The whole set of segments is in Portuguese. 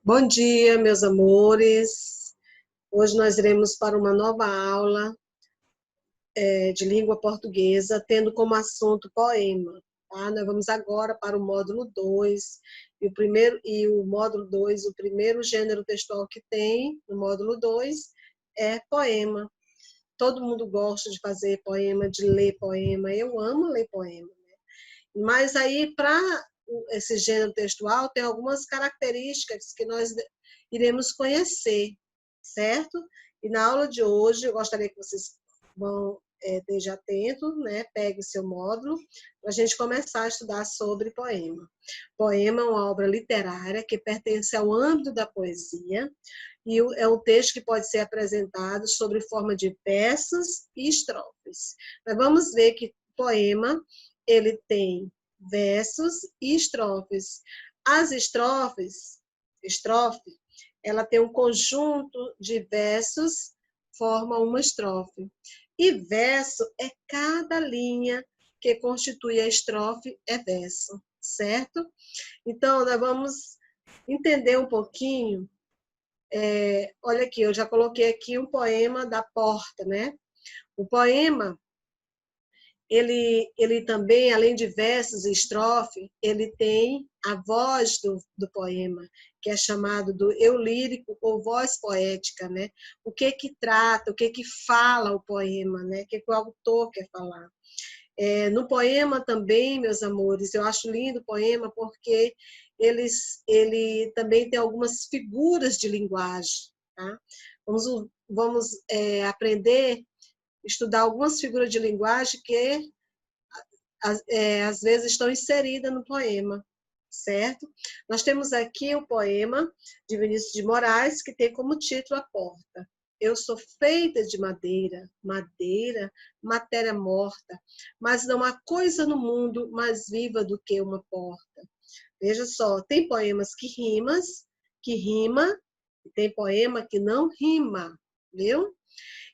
Bom dia, meus amores. Hoje nós iremos para uma nova aula de língua portuguesa, tendo como assunto poema. Tá? Nós vamos agora para o módulo 2. O módulo 2, o primeiro gênero textual que tem no módulo 2 é poema. Todo mundo gosta de fazer poema, de ler poema. Eu amo ler poema. Mas aí, para esse gênero textual, tem algumas características que nós iremos conhecer, certo? E na aula de hoje, eu gostaria que vocês estejam atentos, né? Pegue o seu módulo, para a gente começar a estudar sobre poema. Poema é uma obra literária que pertence ao âmbito da poesia, e é um texto que pode ser apresentado sob forma de versos e estrofes. Mas vamos ver que poema ele tem versos e estrofes. As estrofe, ela tem um conjunto de versos, forma uma estrofe. E verso é cada linha que constitui a estrofe, é verso, certo? Então, nós vamos entender um pouquinho. Olha aqui, eu já coloquei aqui um poema da Porta, né? O poema, ele também, além de versos e estrofe, ele tem a voz do poema, que é chamado do eu lírico ou voz poética, né? O que trata, o que fala o poema, né? O que o autor quer falar. No poema também, meus amores, eu acho lindo o poema porque ele também tem algumas figuras de linguagem, tá? Vamos aprender estudar algumas figuras de linguagem que às vezes estão inseridas no poema, certo? Nós temos aqui o poema de Vinícius de Moraes, que tem como título A Porta. Eu sou feita de madeira, matéria morta, mas não há coisa no mundo mais viva do que uma porta. Veja só, tem poemas que rima, e tem poema que não rima, viu?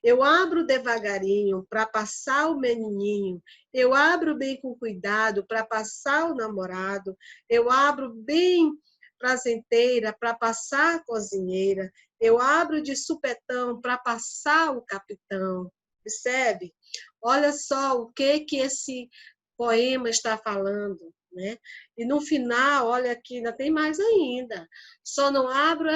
Eu abro devagarinho para passar o menininho. Eu abro bem com cuidado para passar o namorado. Eu abro bem prazenteira para passar a cozinheira. Eu abro de supetão para passar o capitão. Percebe? Olha só o que esse poema está falando, né? E no final, olha aqui, ainda tem mais ainda. Só não abro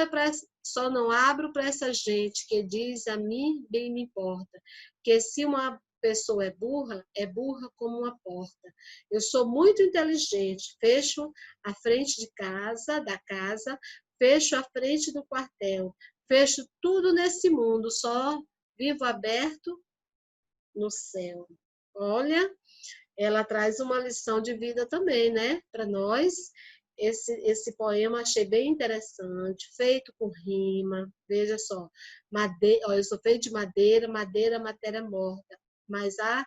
para essa gente que diz a mim bem me importa, que se uma pessoa é burra como uma porta. Eu sou muito inteligente, fecho a frente da casa, fecho a frente do quartel, fecho tudo nesse mundo, só vivo aberto no céu. Olha, ela traz uma lição de vida também, né, para nós. Esse poema achei bem interessante, feito com rima. Veja só, eu sou feito de madeira, matéria morta, mas há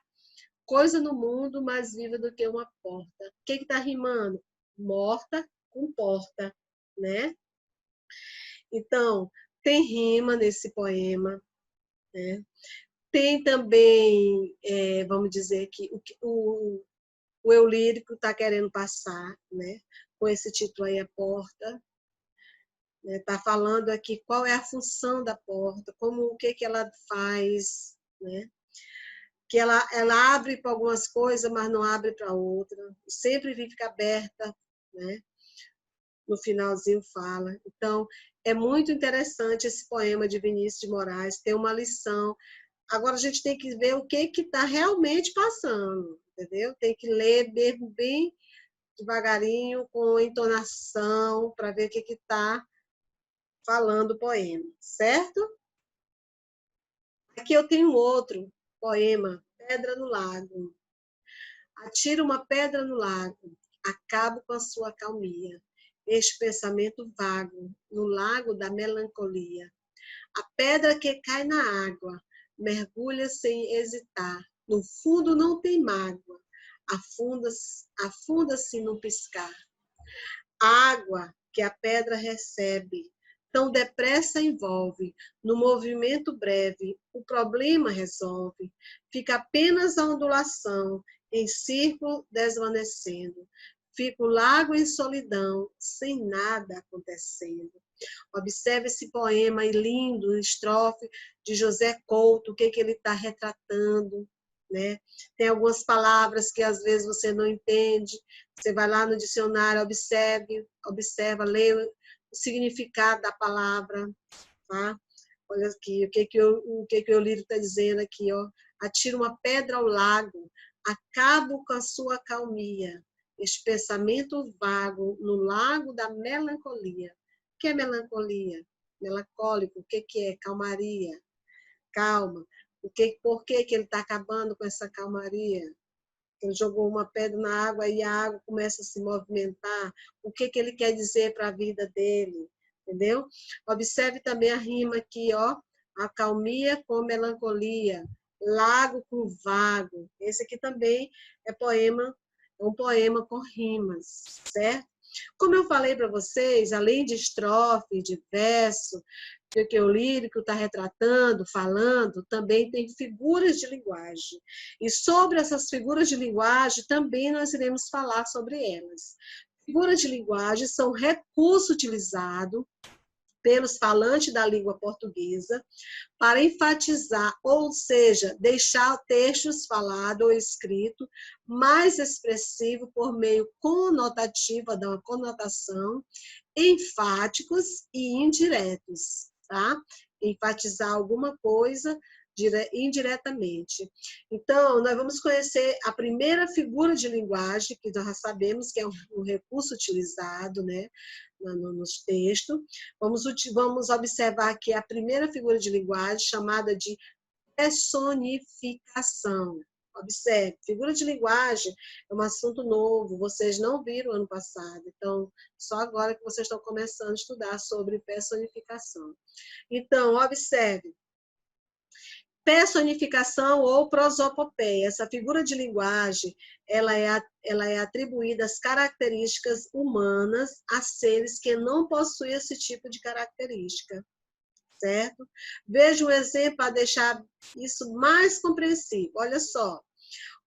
coisa no mundo mais viva do que uma porta. O que está rimando? Morta com porta, né? Então, tem rima nesse poema, né? Tem também, vamos dizer que o eu lírico está querendo passar, né? Com esse título aí, A Porta. Está falando aqui qual é a função da porta, o que ela faz, né? Que ela abre para algumas coisas, mas não abre para outras. Sempre fica aberta, né? No finalzinho fala. Então, é muito interessante esse poema de Vinícius de Moraes, tem uma lição. Agora a gente tem que ver o que está realmente passando, entendeu? Tem que ler bem devagarinho, com entonação, para ver o que está falando o poema, certo? Aqui eu tenho outro poema, Pedra no Lago. Atiro uma pedra no lago, acabo com a sua calmia. Este pensamento vago, no lago da melancolia. A pedra que cai na água, mergulha sem hesitar. No fundo não tem mágoa, afunda-se no piscar. A água que a pedra recebe, tão depressa envolve, no movimento breve, o problema resolve. Fica apenas a ondulação, em círculo desvanecendo. Fica o lago em solidão, sem nada acontecendo. Observe esse poema lindo, estrofe de José Couto, o que ele está retratando, né? Tem algumas palavras que às vezes você não entende, você vai lá no dicionário, observa, lê o significado da palavra, tá? Olha aqui, o que o livro está dizendo aqui, ó. Atira uma pedra ao lago, acabo com a sua calmia, este pensamento vago no lago da melancolia. O que é melancolia? Melancólico, o que é? Calmaria, calma. Por que ele está acabando com essa calmaria? Ele jogou uma pedra na água e a água começa a se movimentar. O que ele quer dizer para a vida dele? Entendeu? Observe também a rima aqui, ó. Acalmia com melancolia, lago com vago. Esse aqui também é um poema com rimas, certo? Como eu falei para vocês, além de estrofe, de verso, que o lírico está retratando, falando, também tem figuras de linguagem. E sobre essas figuras de linguagem, também nós iremos falar sobre elas. Figuras de linguagem são recurso utilizado pelos falantes da língua portuguesa para enfatizar, ou seja, deixar textos falados ou escritos mais expressivo por meio conotativo, da conotação, enfáticos e indiretos, tá? Enfatizar alguma coisa indiretamente. Então, nós vamos conhecer a primeira figura de linguagem, que nós já sabemos que é um recurso utilizado, né, nos textos. Vamos observar aqui a primeira figura de linguagem, chamada de personificação. Observe, figura de linguagem é um assunto novo, vocês não viram ano passado, então, só agora que vocês estão começando a estudar sobre personificação. Então, observe, personificação ou prosopopeia. Essa figura de linguagem, ela é atribuída às características humanas a seres que não possuem esse tipo de característica, certo? Veja um exemplo para deixar isso mais compreensível. Olha só,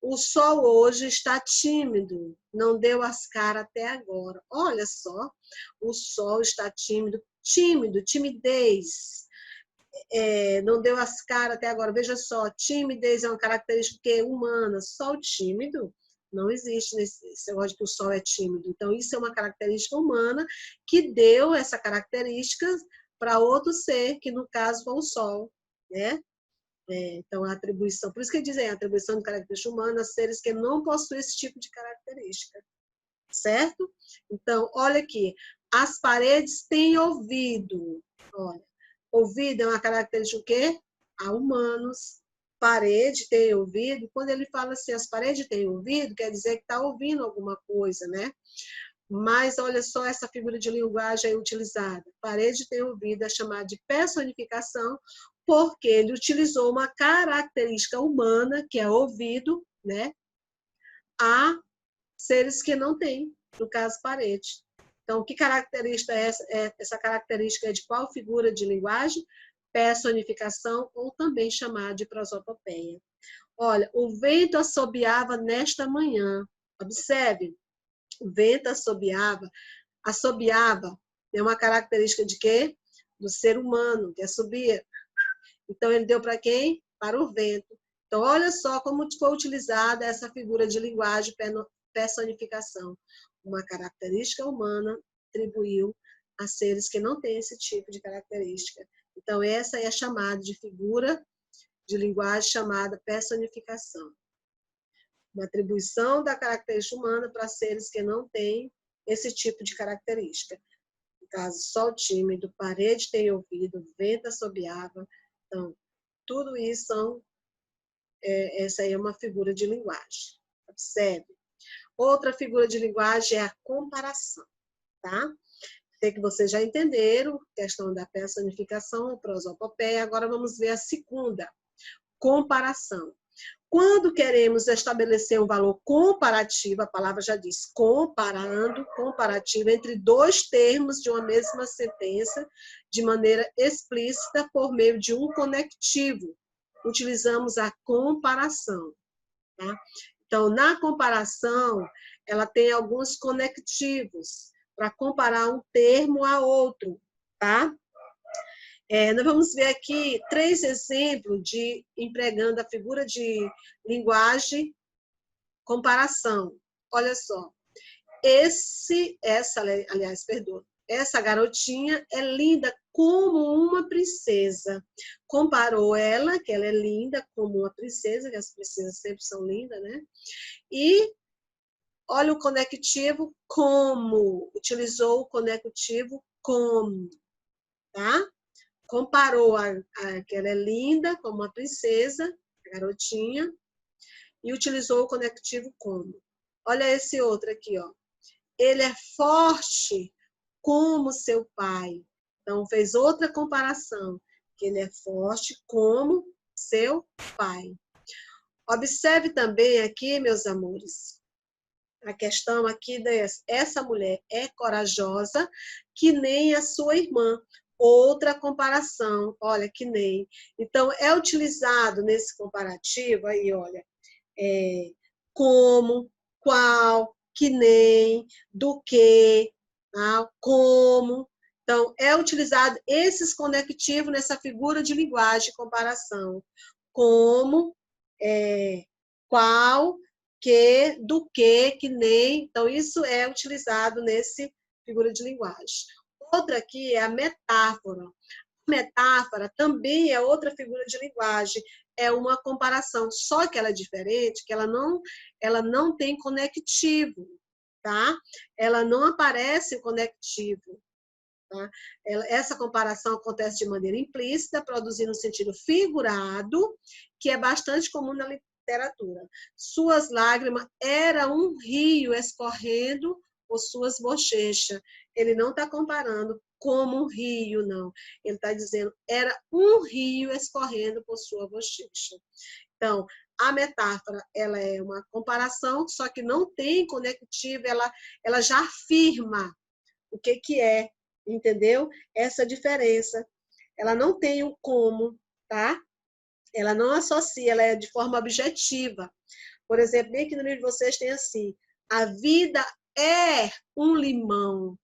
o sol hoje está tímido, não deu as caras até agora. Olha só, o sol está tímido, timidez. Não deu as caras até agora. Veja só, timidez é uma característica que é humana. Só o tímido não existe nesse negócio de que o sol é tímido. Então, isso é uma característica humana que deu essa característica para outro ser, que no caso foi o sol, né? Então, a atribuição, por isso que dizem, a atribuição de característica humana a seres que não possuem esse tipo de característica, certo? Então, olha aqui, as paredes têm ouvido. Olha, ouvido é uma característica o quê? A humanos. Parede tem ouvido. Quando ele fala assim, as paredes têm ouvido, quer dizer que está ouvindo alguma coisa, né? Mas olha só essa figura de linguagem aí utilizada. Parede tem ouvido é chamada de personificação, porque ele utilizou uma característica humana, que é ouvido, né? A seres que não têm, no caso, parede. Então, que característica é essa? Essa característica é de qual figura de linguagem? Personificação, ou também chamada de prosopopeia. Olha, o vento assobiava nesta manhã. Observe, o vento assobiava. Assobiava é uma característica de quê? Do ser humano, que assobia. Então, ele deu para quem? Para o vento. Então, olha só como foi utilizada essa figura de linguagem personificação. Uma característica humana atribuiu a seres que não têm esse tipo de característica. Então, essa é chamada de figura de linguagem chamada personificação. Uma atribuição da característica humana para seres que não têm esse tipo de característica. No caso, sol tímido, parede tem ouvido, vento assobiava. Então, tudo isso essa aí é uma figura de linguagem. Observe. Outra figura de linguagem é a comparação, tá? Sei que vocês já entenderam, questão da personificação, prosopopeia. Agora vamos ver a segunda, comparação. Quando queremos estabelecer um valor comparativo, a palavra já diz, comparando, comparativo entre dois termos de uma mesma sentença, de maneira explícita, por meio de um conectivo, utilizamos a comparação, tá? Então, na comparação, ela tem alguns conectivos para comparar um termo a outro. tá? Nós vamos ver aqui 3 exemplos de empregando a figura de linguagem, comparação. Olha só. Essa garotinha é linda como uma princesa. Comparou ela, que ela é linda como uma princesa, que as princesas sempre são lindas, né? E olha o conectivo como. Utilizou o conectivo como, tá? Comparou que ela é linda como uma princesa, a garotinha, e utilizou o conectivo como. Olha esse outro aqui, ó. Ele é forte como seu pai. Então, fez outra comparação, que ele é forte como seu pai. Observe também aqui, meus amores, a questão aqui dessa. Essa mulher é corajosa, que nem a sua irmã. Outra comparação, olha, que nem. Então, é utilizado nesse comparativo, aí, olha, como, qual, que nem, do que, tá? Como. Então, é utilizado esses conectivos nessa figura de linguagem, comparação. Como, qual, que, do que nem. Então, isso é utilizado nesse figura de linguagem. Outra aqui é a metáfora. Metáfora também é outra figura de linguagem, é uma comparação, só que ela é diferente, que ela não tem conectivo, tá? Ela não aparece o conectivo, tá? Essa comparação acontece de maneira implícita, produzindo um sentido figurado, que é bastante comum na literatura. Suas lágrimas eram um rio escorrendo por suas bochechas. Ele não está comparando como um rio, não. Ele está dizendo, era um rio escorrendo por sua bochecha. Então, a metáfora, ela é uma comparação, só que não tem conectivo, ela já afirma o que é, entendeu? Essa diferença. Ela não tem o como, tá? Ela não associa, ela é de forma objetiva. Por exemplo, bem aqui no livro de vocês tem assim, a vida é um limão.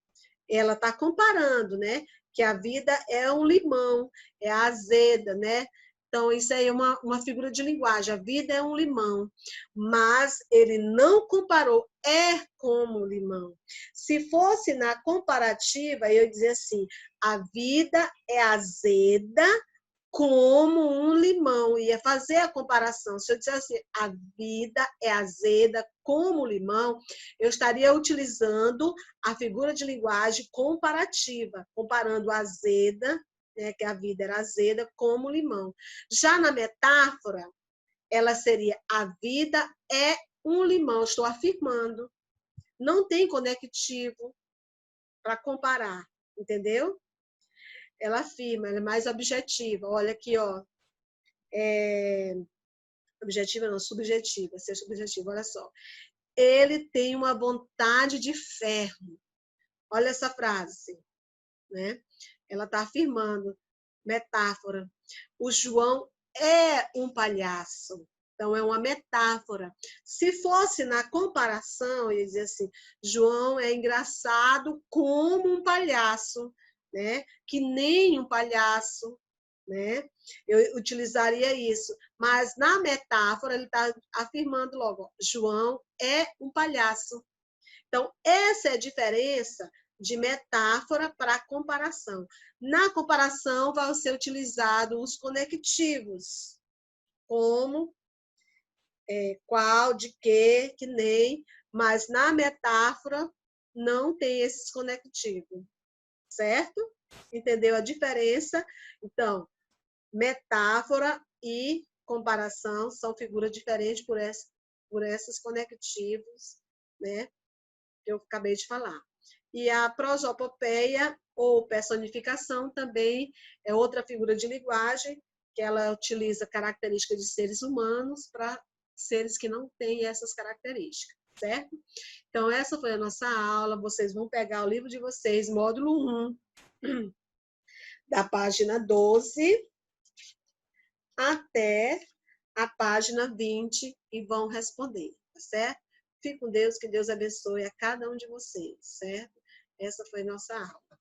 Ela está comparando, né? Que a vida é um limão, é azeda, né? Então, isso aí é uma figura de linguagem. A vida é um limão, mas ele não comparou, é como limão. Se fosse na comparativa, eu ia dizer assim, a vida é azeda como um limão. Ia fazer a comparação. Se eu dissesse assim, a vida é azeda como limão, eu estaria utilizando a figura de linguagem comparativa, comparando a azeda, né, que a vida era azeda, como limão. Já na metáfora, ela seria a vida é um limão, estou afirmando. Não tem conectivo para comparar, entendeu? Ela afirma, ela é mais objetiva. Olha aqui, ó. Objetiva não, subjetiva, ser subjetiva, olha só. Ele tem uma vontade de ferro. Olha essa frase, né? Ela está afirmando, metáfora. O João é um palhaço. Então, é uma metáfora. Se fosse na comparação, eu ia dizer assim, João é engraçado como um palhaço, né? Que nem um palhaço, né? Eu utilizaria isso. Mas na metáfora, ele está afirmando logo, ó, João é um palhaço. Então, essa é a diferença de metáfora para comparação. Na comparação, vai ser utilizado os conectivos, como, qual, de que nem, mas na metáfora não tem esses conectivos, certo? Entendeu a diferença? Então, metáfora e comparação são figuras diferentes por esses conectivos, né? Que eu acabei de falar. E a prosopopeia, ou personificação, também é outra figura de linguagem, que ela utiliza características de seres humanos para seres que não têm essas características, certo? Então, essa foi a nossa aula. Vocês vão pegar o livro de vocês, módulo 1, da página 12 até a página 20 e vão responder, tá certo? Fique com Deus, que Deus abençoe a cada um de vocês, certo? Essa foi nossa aula.